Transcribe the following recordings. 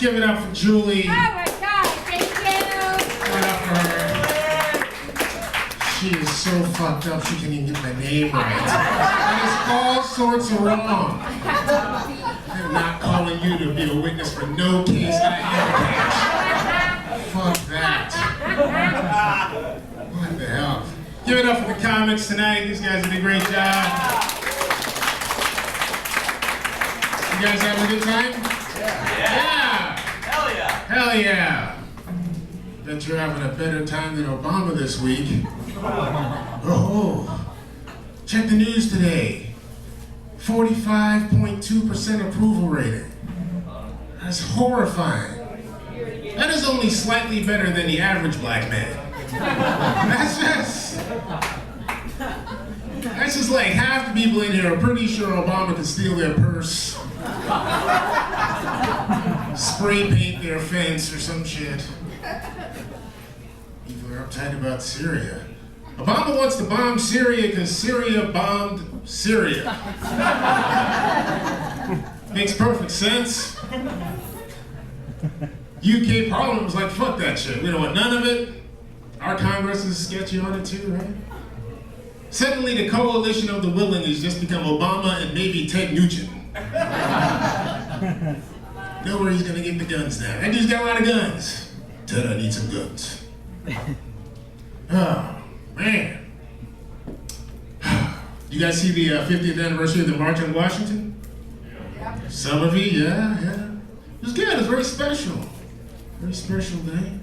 give it up for Julie. Oh my God, thank you. Give it up for her. She is so fucked up she can't even get my name right. That is all sorts of wrong. I'm not calling you to be a witness for no case I ever catch. Fuck that. What the hell? Give it up for the comics tonight. These guys did a great job. You guys having a good time? Yeah. Hell yeah! Hell yeah! Bet you're having a better time than Obama this week. Oh, check the news today. 45.2% approval rating. That's horrifying. That is only slightly better than the average black man. That's just like half the people in here are pretty sure Obama can steal their purse, spray paint their fence or some shit. People are uptight about Syria. Obama wants to bomb Syria because Syria bombed Syria. Makes perfect sense. UK Parliament was like, fuck that shit. We don't want none of it. Our Congress is sketchy on it too, right? Suddenly the coalition of the willing has just become Obama and maybe Ted Nugent. Know where he's gonna get the guns now. That dude's got a lot of guns. Ted, I need some guns. Oh, man. You guys see the 50th anniversary of the March on Washington? Some of you, yeah. It was good, it was very special. Very special day.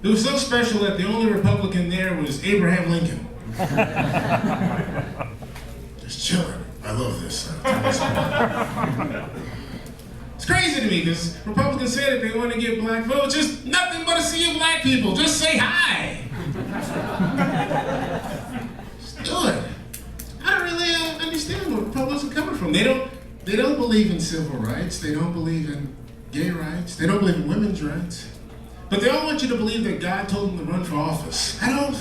It was so special that the only Republican there was Abraham Lincoln. Just chilling. I love this. It's crazy to me because Republicans say that they want to get black votes. Just nothing but a sea of black people. Just say hi. Just do it. I don't really understand where Republicans are coming from. They don't believe in civil rights. They don't believe in gay rights. They don't believe in women's rights. But they all want you to believe that God told them to run for office. I don't.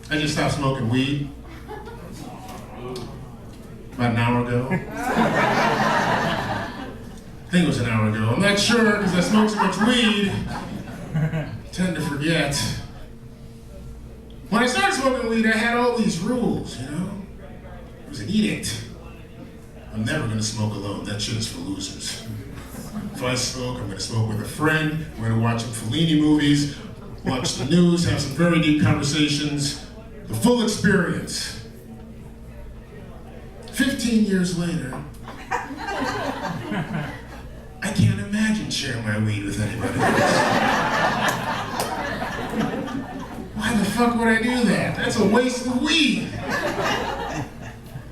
I just stopped smoking weed about an hour ago. I think it was an hour ago. I'm not sure because I smoke so much weed, I tend to forget. When I started smoking weed, I had all these rules, you know? It was an edict. I'm never gonna smoke alone. That shit is for losers. If I smoke, I'm gonna smoke with a friend. We're gonna watch some Fellini movies, watch the news, have some very deep conversations. The full experience. 15 years later, I can't imagine sharing my weed with anybody else. Why the fuck would I do that? That's a waste of weed.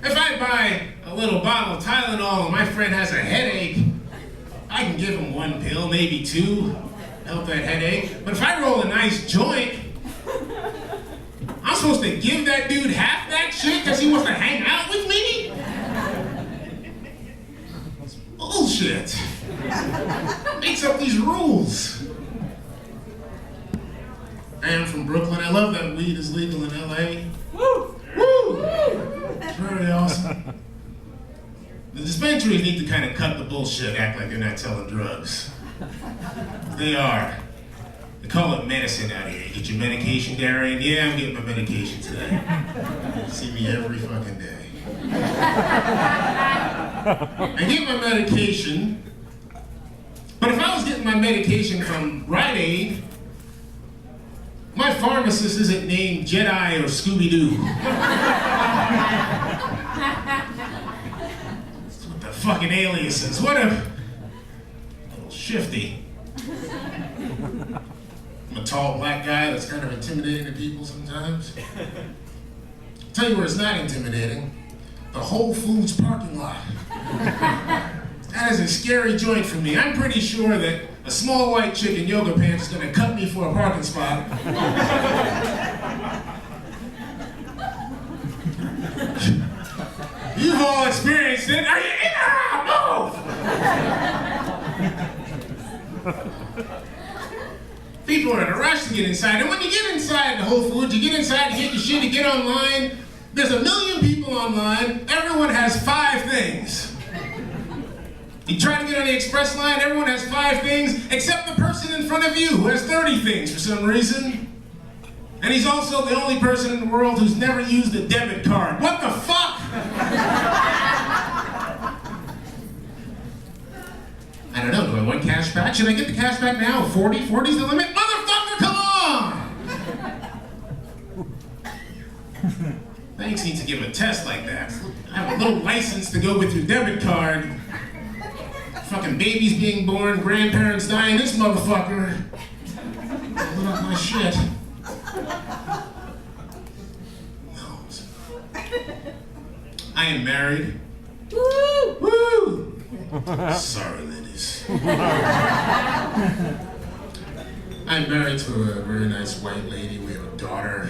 If I buy a little bottle of Tylenol and my friend has a headache, I can give him one pill, maybe two, help that headache. But if I roll a nice joint, I'm supposed to give that dude half that shit because he wants to hang out with me? That's bullshit. Makes up these rules. I am from Brooklyn. I love that weed is legal in LA. Woo! Woo! It's very awesome. The dispensaries need to kind of cut the bullshit, act like they're not selling drugs. They are. They call it medicine out here. You get your medication, Darien? Yeah, I'm getting my medication today. You see me every fucking day. I get my medication, but if I was getting my medication from Rite Aid, my pharmacist isn't named Jedi or Scooby-Doo. That's what the fucking alias is. What a little shifty. I'm a tall black guy that's kind of intimidating to people sometimes. I'll tell you where it's not intimidating. The Whole Foods parking lot. That is a scary joint for me. I'm pretty sure that a small white chick in yoga pants is gonna cut me for a parking spot. You've all experienced it. Are you in or out? Move! People are in a rush to get inside. And when you get inside the Whole Foods, you get inside to get your shit, you get online. There's 1 million people online. Everyone has 5 things. You try to get on the express line, everyone has 5 things, except the person in front of you who has 30 things for some reason. And he's also the only person in the world who's never used a debit card. What the fuck? I don't know, do I want cash back? Should I get the cash back now? 40? 40's the limit? Motherfucker, come on! Banks need to give a test like that. I have a little license to go with your debit card. Fucking babies being born, grandparents dying, this motherfucker. Look at my shit. No. I am married. Woo! Woo! Sorry, ladies. I'm married to a very nice white lady. We have a daughter.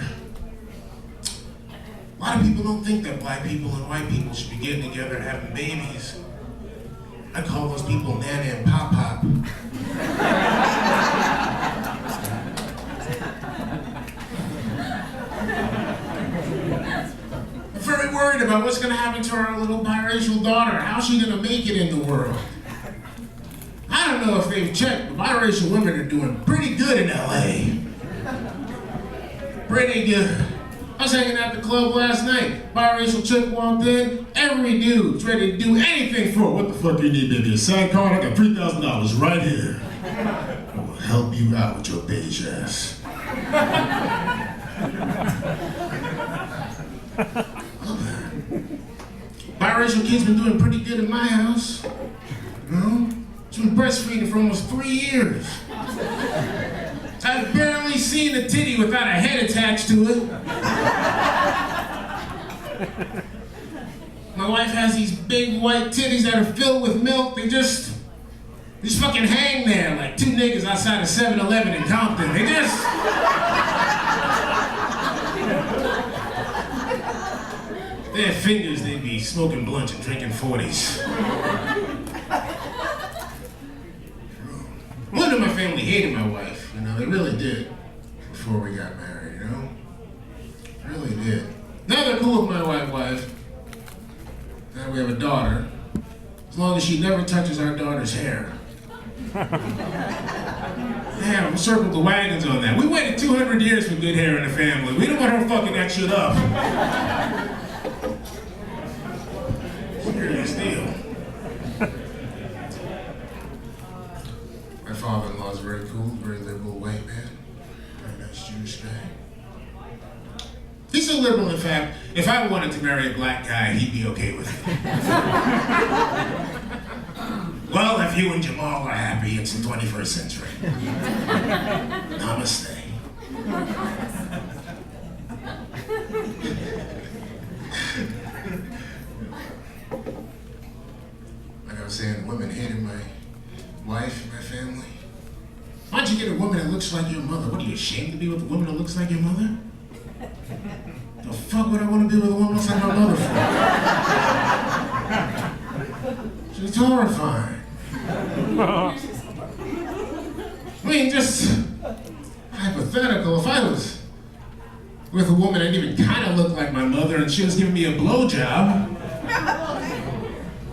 A lot of people don't think that black people and white people should be getting together and having babies. I call those people Nana and Pop Pop. I'm very worried about what's going to happen to our little biracial daughter. How's she going to make it in the world? I don't know if they've checked, but biracial women are doing pretty good in LA. Pretty good. I was hanging out at the club last night. Biracial chick walked in. Every dude's ready to do anything for her. What the fuck do you need, baby? A sidecar? I got $3,000 right here. I will help you out with your beige ass. Biracial kids been doing pretty good in my house. You know? She's been breastfeeding for almost 3 years. I've barely seen a titty without a head attached to it. My wife has these big white titties that are filled with milk. They just fucking hang there like 2 niggas outside of 7-Eleven in Compton. They have fingers, they'd be smoking blunts and drinking 40s. One of my family hated my wife, you know, they really did before we got married, you know? Really did. Now they're cool with my white wife. Now we have a daughter, as long as she never touches our daughter's hair. Yeah, we'll circle the wagons on that. We waited 200 years for good hair in the family. We don't want her fucking that shit up. Serious deal. My father-in-law's very cool, very liberal white man. Very nice Jewish guy. He's so liberal, in fact, if I wanted to marry a black guy, he'd be okay with it. Well, if you and Jamal are happy, it's the 21st century. Namaste. Like I was saying, women hated my wife and my family. Why'd you get a woman that looks like your mother? What, are you ashamed to be with a woman that looks like your mother? The fuck would I want to be with a woman that looks like my mother for? She's horrifying. I mean, just hypothetical, if I was with a woman that didn't even kind of look like my mother and she was giving me a blowjob,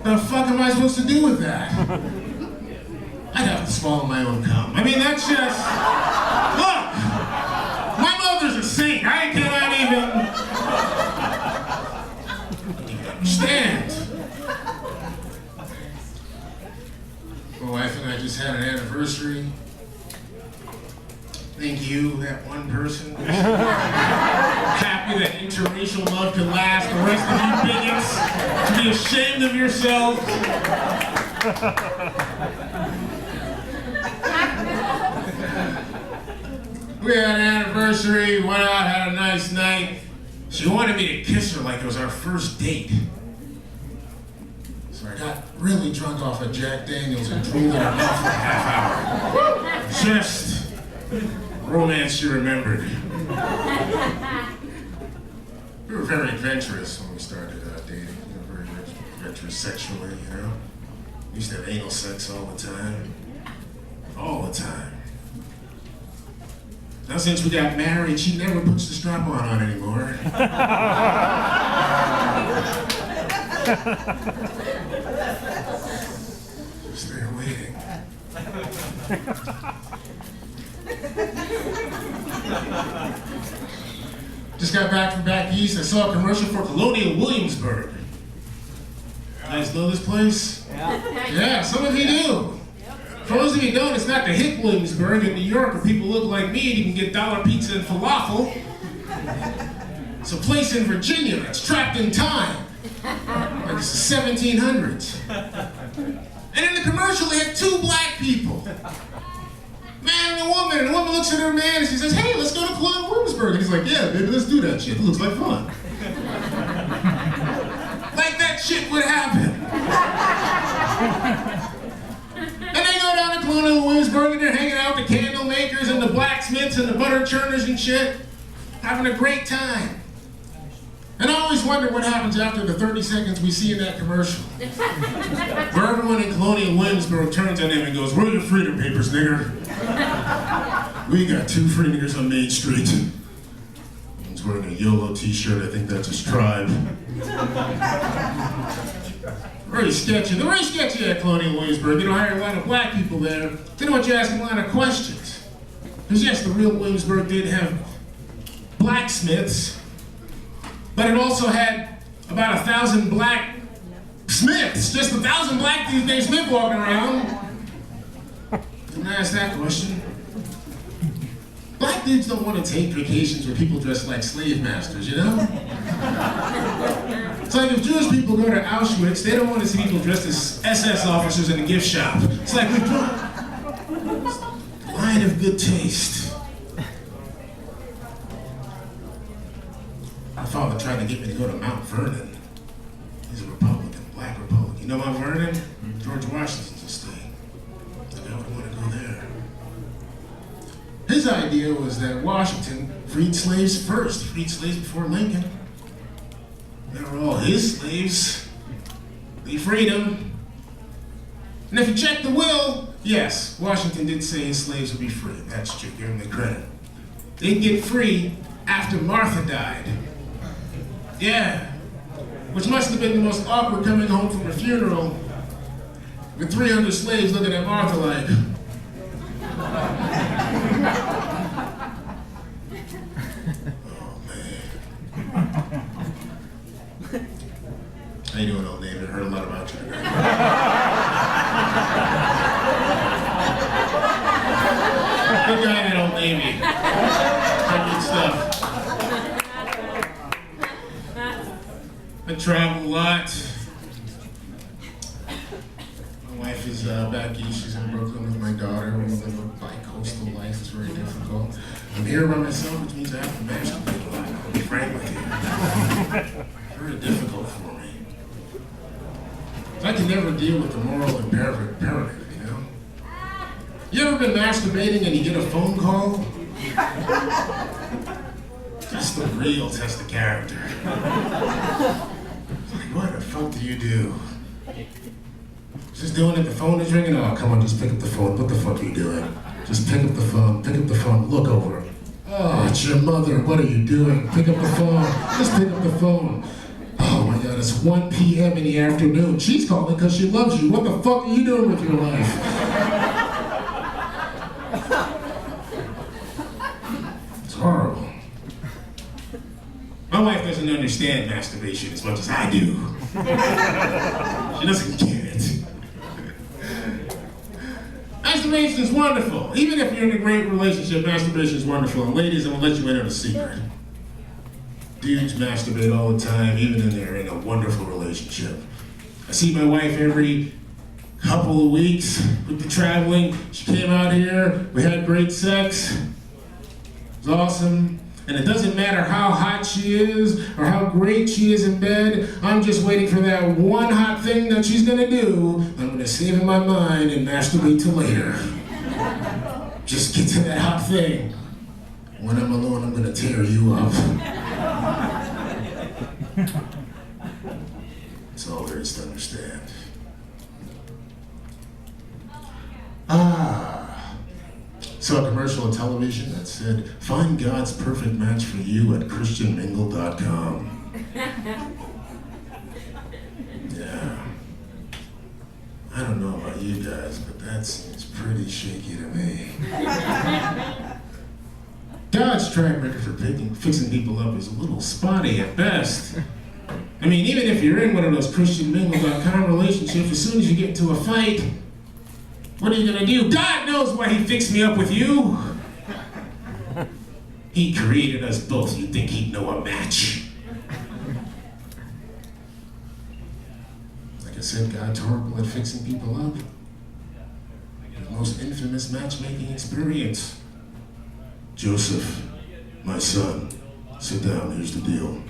the fuck am I supposed to do with that? I'd have to swallow my own cum. I mean, that's just... Look! My mother's a saint. I cannot even understand. My wife and I just had an anniversary. Thank you, that one person. Happy that interracial love can last. The rest of you bigots to be ashamed of yourself. We had an anniversary, went out, had a nice night. She wanted me to kiss her like it was our first date. So I got really drunk off of Jack Daniels and drooled in her mouth for a half hour. Just romance she remembered. We were very adventurous when we started dating. You know, very adventurous sexually, you know. We used to have anal sex all the time. All the time. Now since we got married, she never puts the strap-on on anymore. Just there waiting. Just got back from back east. I saw a commercial for Colonial Williamsburg. You guys know this place? Yeah, some of you do. For those of you who don't, it's not the hip Williamsburg in New York where people look like me and you can get dollar pizza and falafel. It's a place in Virginia that's trapped in time. Like it's the 1700s. And in the commercial, they had two black people. Man and a woman. And the woman looks at her man and she says, hey, let's go to Colonial Williamsburg. And he's like, yeah, baby, let's do that shit. It looks like fun. Like that shit would happen. And they go down to Colonial Williamsburg and they're hanging out with the candle makers and the blacksmiths and the butter churners and shit. Having a great time. And I always wonder what happens after the 30 seconds we see in that commercial. Where everyone in Colonial Williamsburg turns on him and goes, where are your freedom papers, nigger? We got 2 free niggers on Main Street. He's wearing a YOLO t-shirt, I think that's his tribe. Very sketchy. They're very sketchy at Colonial Williamsburg. They don't hire a lot of black people there. They don't want you asking a lot of questions. Because yes, the real Williamsburg did have blacksmiths, but it also had about 1,000 black smiths. Just 1,000 black dudes named Smith walking around. Didn't ask that question. Black dudes don't want to take vacations where people dress like slave masters, you know? It's like if Jewish people go to Auschwitz, they don't want to see people dressed as SS officers in a gift shop. It's like we line of good taste. My father tried to get me to go to Mount Vernon. He's a Republican, black Republican. You know Mount Vernon? George Washington's estate. I would want to go there. His idea was that Washington freed slaves first. He freed slaves before Lincoln. They were all his slaves. He freed them. And if you check the will, yes, Washington did say his slaves would be free. That's true, give him the credit. They'd get free after Martha died. Yeah, which must have been the most awkward coming home from a funeral with 300 slaves looking at Martha like, oh man. How you doing, old David? I heard a lot about you today. Good guy, that old Navy. Good stuff. I travel a lot. My wife is back east. She's in Brooklyn with my daughter. We live a bi-coastal life. It's very difficult. I'm here by myself, which means I have to masturbate a lot. I'll be frank with you. Very difficult for me. I can never deal with the moral imperative, you know? You ever been masturbating and you get a phone call? That's the real test of character. Like, what the fuck do you do? Just doing it, the phone is ringing. Oh, come on, just pick up the phone. What the fuck are you doing? Just pick up the phone, look over it. Oh, it's your mother, what are you doing? Pick up the phone, just pick up the phone. Oh my God, it's 1 p.m. in the afternoon. She's calling because she loves you. What the fuck are you doing with your life? It's horrible. My wife doesn't understand masturbation as much as I do. She doesn't get it. Masturbation is wonderful. Even if you're in a great relationship, masturbation is wonderful. And ladies, I'm gonna let you in on a secret. Dudes masturbate all the time, even when they're in a wonderful relationship. I see my wife every couple of weeks with the traveling. She came out here, we had great sex. It was awesome. And it doesn't matter how hot she is or how great she is in bed. I'm just waiting for that one hot thing that she's gonna do. I'm gonna save in my mind and masturbate till later. Just get to that hot thing. When I'm alone, I'm gonna tear you up. It's all there is to understand. Saw a commercial on television that said, find God's perfect match for you at christianmingle.com. Yeah. I don't know about you guys. That seems pretty shaky to me. God's track record for fixing people up is a little spotty at best. I mean, even if you're in one of those ChristianMingle.com relationships, as soon as you get into a fight, what are you gonna do? God knows why he fixed me up with you. He created us both. You'd think he'd know a match. Like I said, God's horrible at fixing people up. His most infamous matchmaking experience. Joseph, my son, sit down, here's the deal.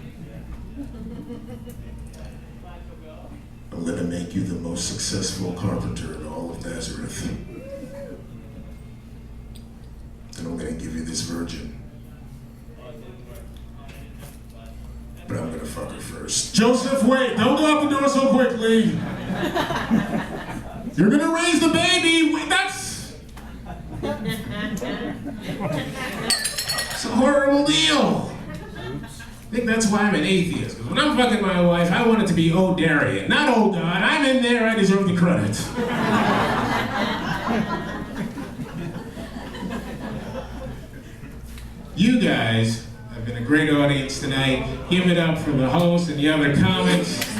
I'm gonna make you the most successful carpenter in all of Nazareth. And I'm gonna give you this virgin. But I'm gonna fuck her first. Joseph, wait, don't go out the door so quickly. You're gonna raise the baby, wait, that's it's a horrible deal. I think that's why I'm an atheist. Because when I'm fucking my wife, I want it to be oh Darien, not oh God. I'm in there, I deserve the credit. You guys have been a great audience tonight. Give it up for the host and the other comics.